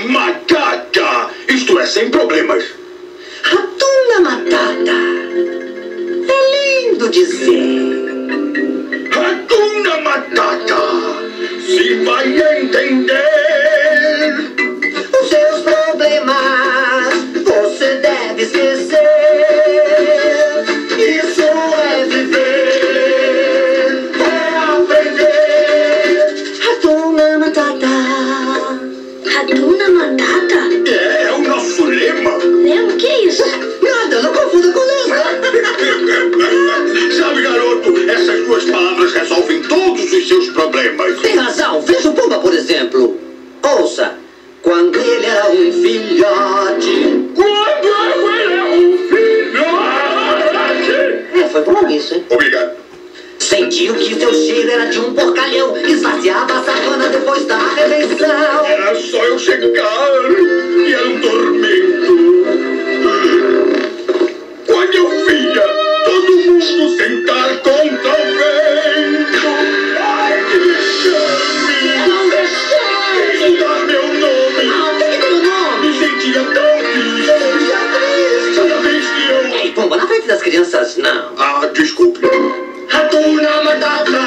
Matata! Isto é, sem problemas. Hakuna Matata. É lindo dizer. Hakuna Matata! Se vai entender. Os seus problemas você deve esquecer. Isso é viver, é aprender. Hakuna Matata. Hakuna Matata? É o nosso lema. Lema? O que é isso? Nada, não confunda com lema. Sabe, garoto, essas duas palavras resolvem todos os seus problemas. Tem razão, veja o Pumba, por exemplo. Ouça, quando ele era um filhote. Quando eu era um filhote. Foi bom isso, hein? Obrigado. Sentiu que seu cheiro era de um porcalhão. Esvaziava a savana depois da reeleição. Era só eu chegar e era um tormento. Quando eu via todo mundo sentar contra o vento. Ai, que vexame! Não deixei! Mudar meu nome! Não, tem que ter o nome. Me sentia tão triste! Cada vez que eu... Ei, Pumba, na frente das crianças, não. Ah, desculpe. Hakuna Matata.